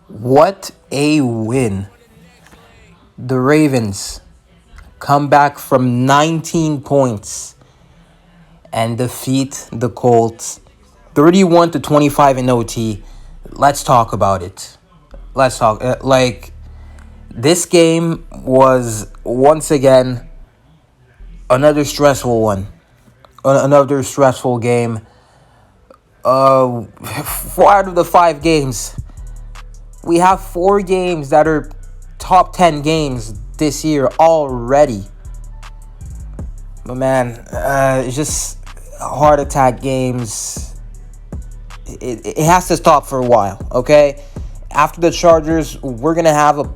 What a win. The Ravens come back from 19 points and defeat the Colts 31-25 in OT. Let's talk about it. Let's talk. This game was once again another stressful one. Another stressful game. 4 out of the 5 games. We have 4 games that are top 10 games this year already. But man, it's just heart attack games. It has to stop for a while, okay? After the Chargers, we're going to have a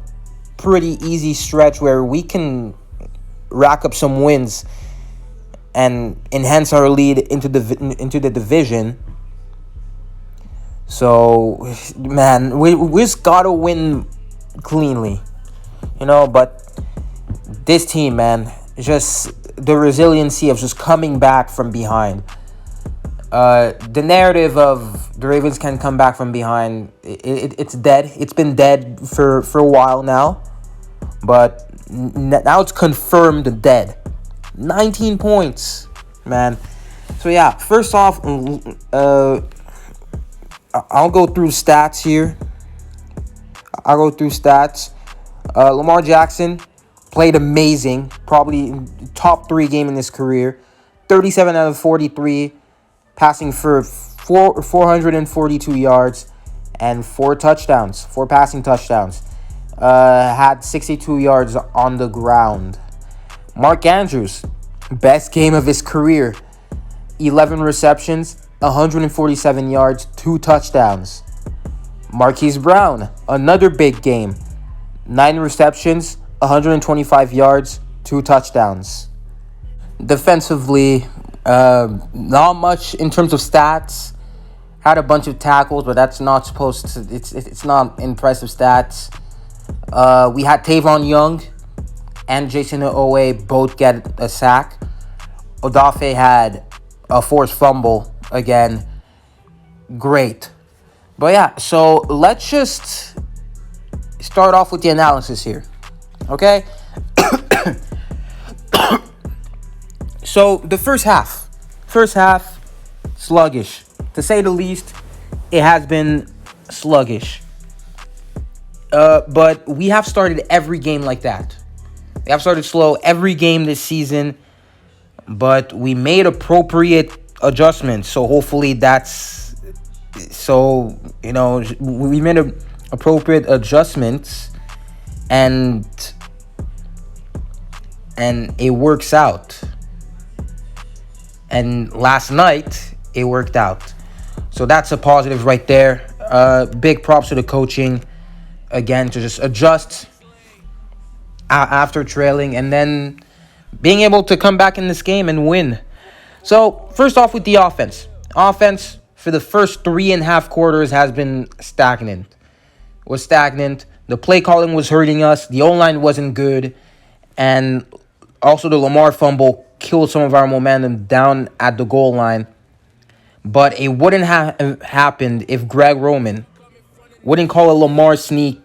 pretty easy stretch where we can rack up some wins and enhance our lead into the division. So, man, we just got to win cleanly, but this team, man, just the resiliency of just coming back from behind. The narrative of the Ravens can come back from behind, it's dead. It's been dead for a while now, but now it's confirmed dead. 19 points, man. So yeah, first off, I'll go through stats here. Lamar Jackson played amazing. Probably top 3 game in his career. 37 out of 43. Passing for 442 yards and 4 touchdowns. 4 passing touchdowns. Had 62 yards on the ground. Mark Andrews, best game of his career. 11 receptions, 147 yards, 2 touchdowns. Marquise Brown, another big game. 9 receptions, 125 yards, 2 touchdowns. Defensively, not much in terms of stats. Had a bunch of tackles, but that's not supposed to. It's not impressive stats. We had Tavon Young and Jason Owe both get a sack. Odafe had a forced fumble again. Great. But yeah, so let's just start off with the analysis here. Okay? So the first half, sluggish. To say the least, it has been sluggish. But we have started every game like that. We have started slow every game this season, but we made appropriate adjustments. So hopefully we made appropriate adjustments, and it works out. And last night, it worked out. So that's a positive right there. Big props to the coaching, again, to just adjust after trailing and then being able to come back in this game and win. So first off with the offense. Offense for the first 3.5 quarters has been stagnant. The play calling was hurting us. The O-line wasn't good. And also the Lamar fumble killed some of our momentum down at the goal line. But it wouldn't have happened if Greg Roman wouldn't call a Lamar sneak,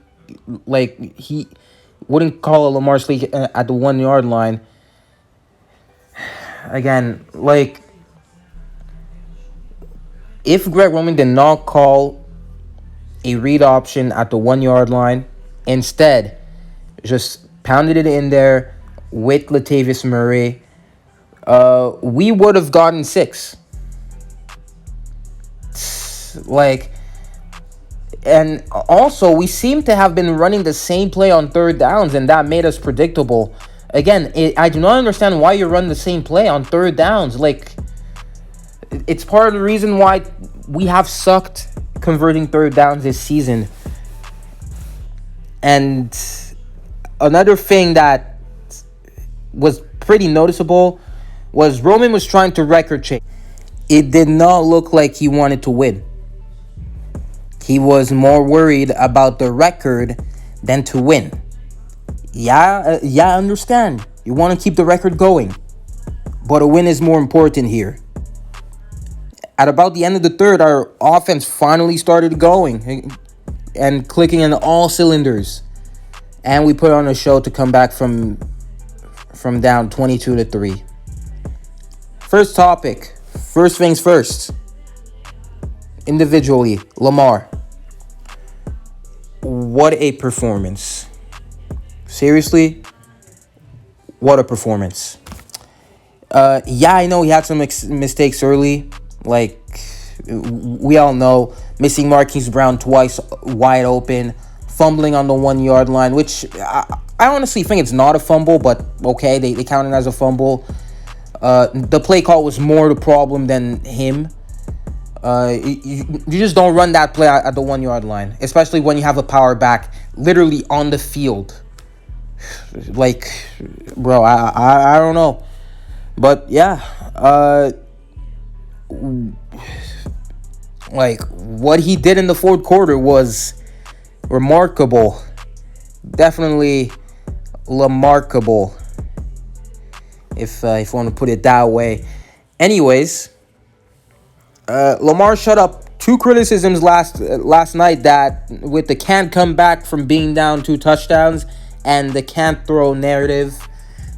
he wouldn't call a Lamar sneak at the 1-yard line. Again, if Greg Roman did not call a read option at the 1-yard line, instead just pounded it in there with Latavius Murray, we would have gotten 6. And also we seem to have been running the same play on 3rd downs, and that made us predictable. Again, I do not understand why you run the same play on 3rd downs. It's part of the reason why we have sucked converting 3rd downs this season. And another thing that was pretty noticeable was Roman was trying to record chase. It did not look like he wanted to win. He was more worried about the record than to win. I understand. You want to keep the record going. But a win is more important here. At about the end of the 3rd, our offense finally started going. and clicking in all cylinders. And we put on a show to come back from down 22-3. First topic. First things first. Individually, Lamar. What a performance. Seriously, what a performance. Yeah, I know he had some mistakes early. Like, we all know, missing Marquise Brown twice wide open, fumbling on the 1 yard line, which I honestly think it's not a fumble, but okay, they count it as a fumble. The play call was more the problem than him. You just don't run that play at the 1 yard line, especially when you have a power back literally on the field. Like, bro, I don't know. But yeah, like what he did in the fourth quarter was remarkable. Definitely remarkable, if you want to put it that way. Anyways, Lamar shut up two criticisms last night, that with the can't come back from being down 2 touchdowns and the can't throw narrative.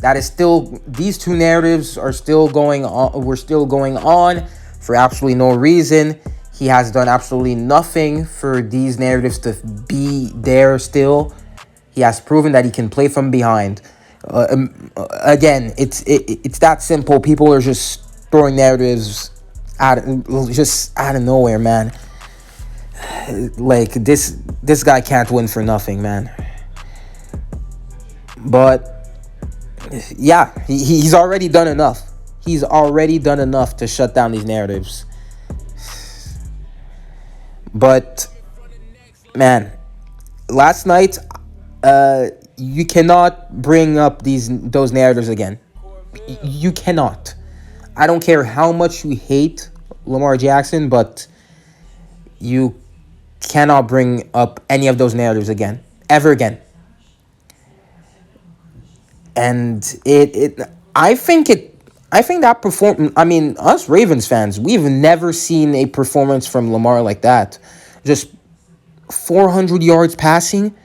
That is still, these two narratives are still going on. We're still going on for absolutely no reason. He has done absolutely nothing for these narratives to be there still. He has proven that he can play from behind. Again, it's that simple. People are just throwing narratives out of nowhere, man. Like, this guy can't win for nothing, man. But yeah, he's already done enough. He's already done enough to shut down these narratives. But man, last night, you cannot bring up those narratives again. You cannot. I don't care how much you hate Lamar Jackson, but you cannot bring up any of those narratives again, ever again. And I think that performance, I mean, us Ravens fans, we've never seen a performance from Lamar like that. Just 400 yards passing.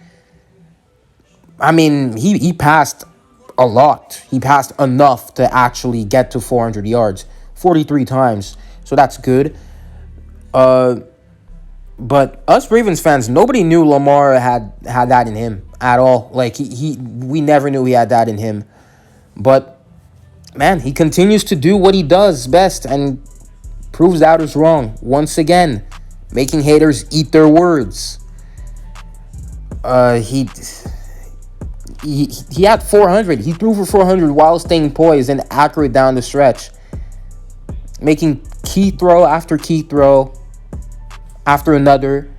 I mean, he passed a lot. He passed enough to actually get to 400 yards 43 times. So that's good. But us Ravens fans, nobody knew Lamar had that in him at all. Like, we never knew he had that in him. But man, he continues to do what he does best and proves doubters wrong once again, making haters eat their words. He had 400. He threw for 400 while staying poised and accurate down the stretch, making key throw after key throw after another.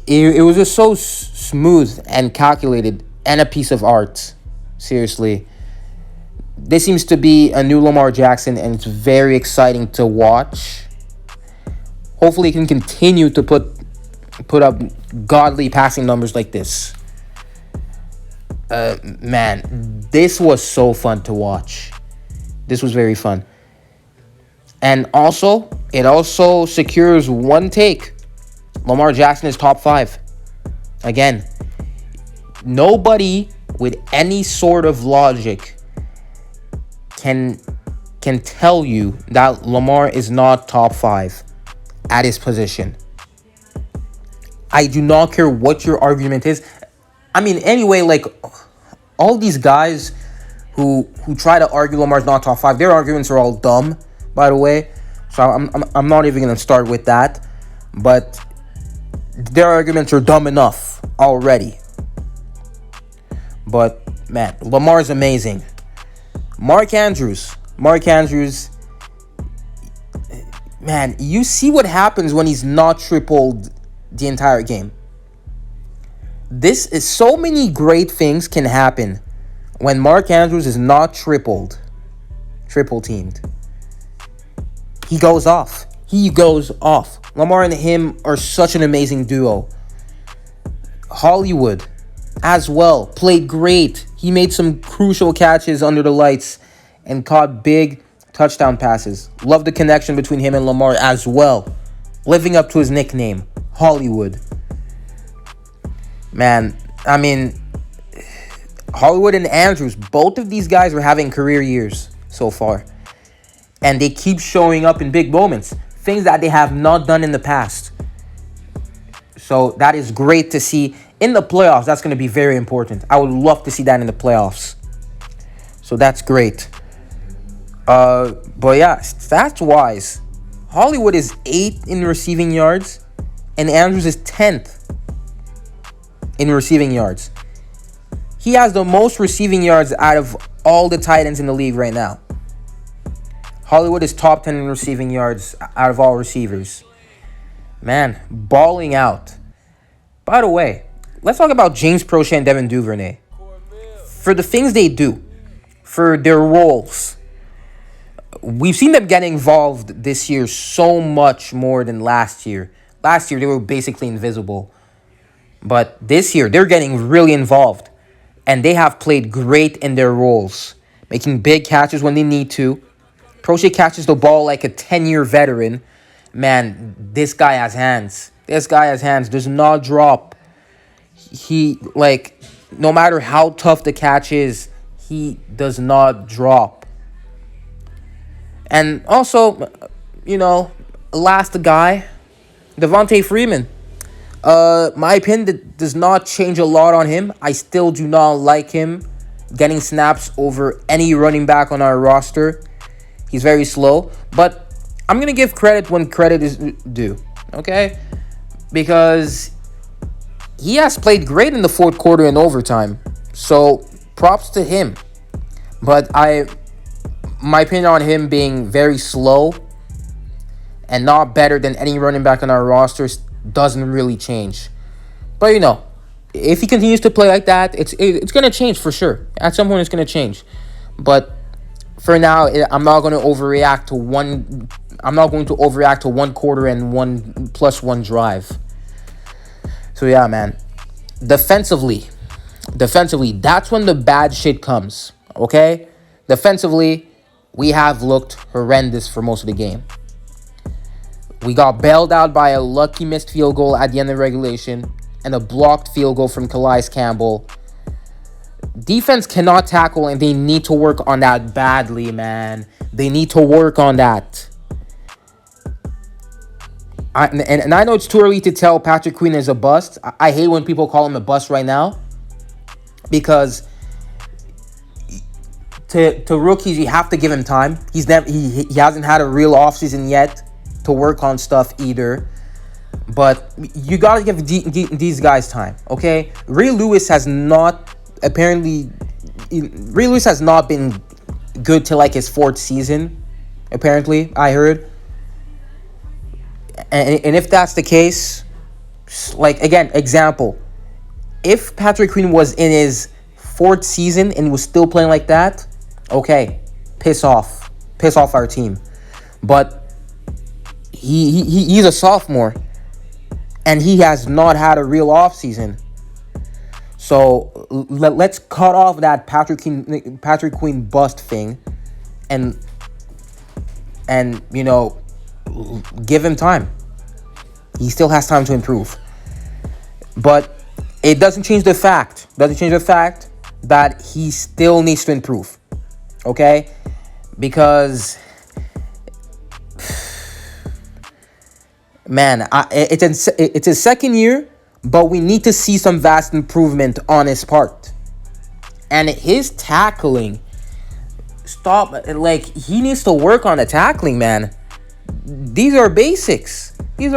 It was just so smooth and calculated, and a piece of art. Seriously. This seems to be a new Lamar Jackson, and it's very exciting to watch. Hopefully he can continue to put up godly passing numbers like this. Man, this was so fun to watch. This was very fun. And also, it also secures one take. Lamar Jackson is top 5. Again, nobody with any sort of logic can tell you that Lamar is not top 5 at his position. I do not care what your argument is. I mean, anyway, like, all these guys who try to argue Lamar's not top 5, their arguments are all dumb, by the way. So I'm not even going to start with that. But their arguments are dumb enough already. But man, Lamar's amazing. Mark Andrews, man, you see what happens when he's not tripled the entire game. This is, so many great things can happen when Mark Andrews is not triple teamed. He goes off. Lamar and him are such an amazing duo. Hollywood as well played great. He made some crucial catches under the lights and caught big touchdown passes. Love the connection between him and Lamar as well. Living up to his nickname, Hollywood. Man, I mean, Hollywood and Andrews, both of these guys are having career years so far. And they keep showing up in big moments, things that they have not done in the past. So that is great to see. In the playoffs, that's going to be very important. I would love to see that in the playoffs. So that's great. But yeah, stats-wise, Hollywood is 8th in receiving yards, and Andrews is 10th in receiving yards. He has the most receiving yards out of all the tight ends in the league right now. Hollywood is top 10 in receiving yards out of all receivers. Man, balling out. By the way, let's talk about James Prochet and Devin Duvernay. For the things they do, for their roles, we've seen them get involved this year so much more than last year. Last year, they were basically invisible. But this year, they're getting really involved. And they have played great in their roles, making big catches when they need to. Prochet catches the ball like a 10-year veteran. Man, this guy has hands. This guy has hands. Does not drop. He, like, no matter how tough the catch is, he does not drop. And also, you know, last guy, Devonte Freeman. My opinion does not change a lot on him. I still do not like him getting snaps over any running back on our roster. He's very slow. But I'm going to give credit when credit is due. Okay? Because he has played great in the fourth quarter and overtime. So, props to him. But my opinion on him being very slow and not better than any running back on our rosters doesn't really change. But, you know, if he continues to play like that, it's going to change for sure. At some point, it's going to change. But for now, I'm not going to overreact to one. I'm not going to overreact to one quarter and 1+1 drive. So yeah, man. Defensively, that's when the bad shit comes. Okay, defensively, we have looked horrendous for most of the game. We got bailed out by a lucky missed field goal at the end of regulation and a blocked field goal from Calais Campbell. Defense cannot tackle, and they need to work on that badly, man. They need to work on that. And I know it's too early to tell Patrick Queen is a bust. I hate when people call him a bust right now, because to rookies, you have to give him time. He hasn't had a real offseason yet to work on stuff either. But you got to give these guys time, okay? Ray Lewis has not been good till like his 4th season, apparently, I heard. And if that's the case, like, again, example, if Patrick Queen was in his 4th season and was still playing like that, okay, piss off our team. But he's a sophomore, and he has not had a real offseason. So let's cut off that Patrick Queen bust thing, and you know, give him time. He still has time to improve. But it doesn't change the fact that he still needs to improve. Okay? Because, man, it's his second year, but we need to see some vast improvement on his part. And his tackling, he needs to work on the tackling, man. These are basics. We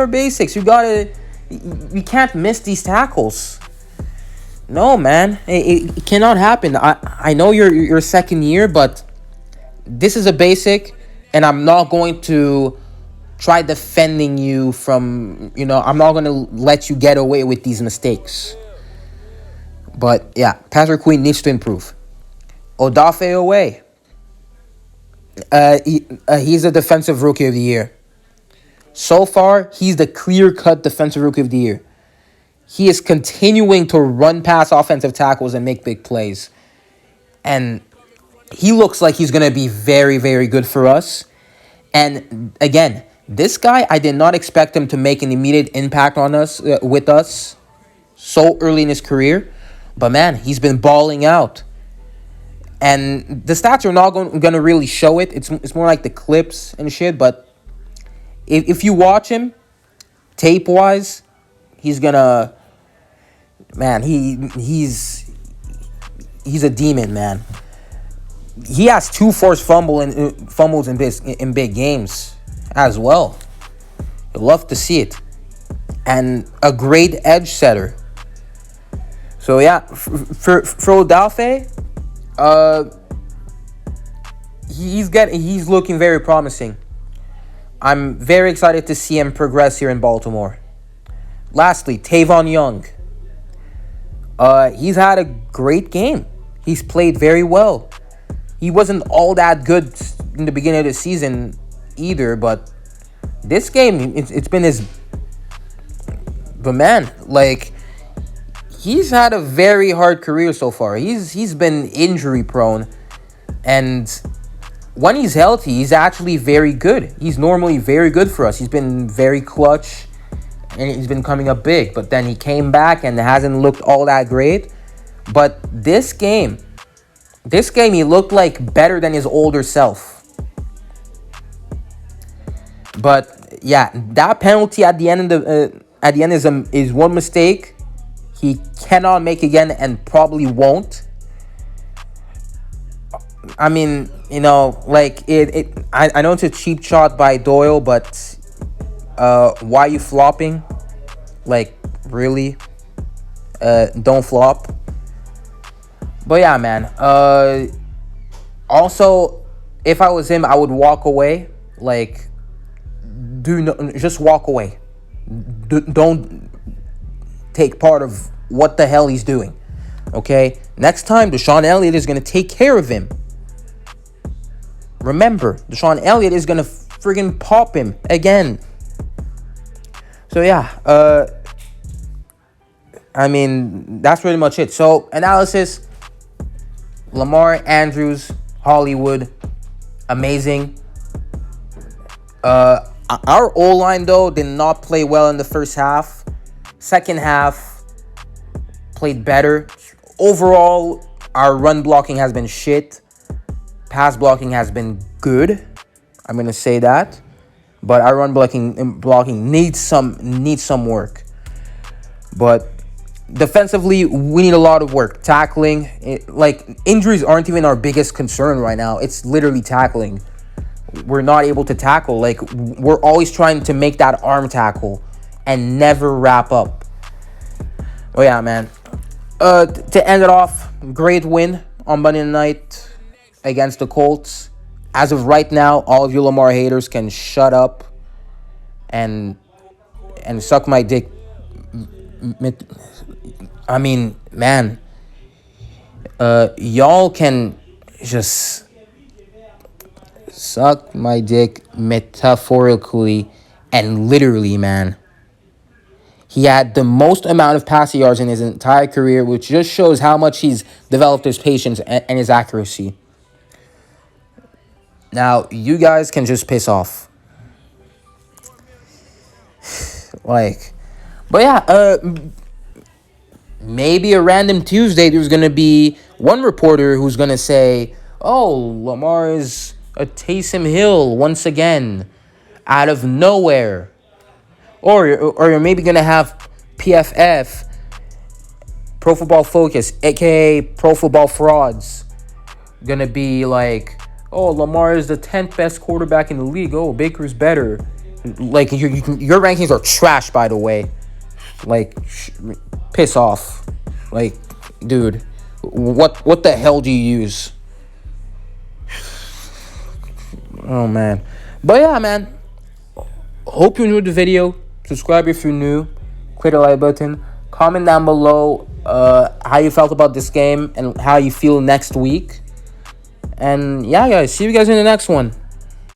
can't miss these tackles. No, man, it cannot happen. I know your second year, but this is a basic, and I'm not going to try defending you from, I'm not going to let you get away with these mistakes. But yeah, Patrick Queen needs to improve. Odafe Owe. He's a defensive rookie of the year. So far, he's the clear-cut defensive rookie of the year. He is continuing to run past offensive tackles and make big plays. And he looks like he's going to be very, very good for us. And again, this guy, I did not expect him to make an immediate impact on us, with us. so early in his career. But man, he's been balling out. And the stats are not going to really show it. It's more like the clips and shit. But if you watch him, tape-wise, he's going to... Man, he's a demon, man. He has 2 forced fumbles in big games as well. You'd love to see it. And a great edge setter. So yeah, for Philadelphia, he's looking very promising. I'm very excited to see him progress here in Baltimore. Lastly, Tavon Young. He's had a great game. He's played very well. He wasn't all that good in the beginning of the season either, but this game, it's been his... But man, like, he's had a very hard career so far. He's been injury prone, and when he's healthy, he's actually very good. He's normally very good for us. He's been very clutch, and he's been coming up big. But then he came back and hasn't looked all that great. But this game, he looked like better than his older self. But yeah, that penalty at the end is one mistake he cannot make again and probably won't. I mean, you know, like I know it's a cheap shot by Doyle, but why are you flopping? Like, really? Don't flop. But yeah, man. Also, if I was him, I would walk away. Like, just walk away. Don't take part of what the hell he's doing. Okay? Next time, Deshaun Elliott is going to take care of him. Remember, Deshaun Elliott is going to friggin' pop him again. So yeah, I mean, that's pretty much it. So, analysis: Lamar, Andrews, Hollywood, amazing. Our O-line, though, did not play well in the first half. Second half, played better. Overall, our run blocking has been shit. Pass blocking has been good. I'm going to say that. But our run blocking needs some work. But defensively, we need a lot of work. Tackling, injuries aren't even our biggest concern right now. It's literally tackling. We're not able to tackle. Like, we're always trying to make that arm tackle and never wrap up. Oh yeah, man. To end it off, great win on Monday night against the Colts. As of right now, all of you Lamar haters can shut up and suck my dick. I mean, man, y'all can just suck my dick metaphorically and literally, man. He had the most amount of passing yards in his entire career, which just shows how much he's developed his patience and his accuracy. Now, you guys can just piss off. But yeah, maybe a random Tuesday, there's going to be one reporter who's going to say, oh, Lamar is a Taysom Hill once again, out of nowhere. Or you're maybe going to have PFF, Pro Football Focus, a.k.a. Pro Football Frauds, going to be like, oh, Lamar is the 10th best quarterback in the league. Oh, Baker's better. Like, your rankings are trash, by the way. Like, piss off. Like, dude, what the hell do you use? Oh, man. But yeah, man. Hope you enjoyed the video. Subscribe if you're new. Click the like button. Comment down below how you felt about this game and how you feel next week. And yeah, guys, see you guys in the next one.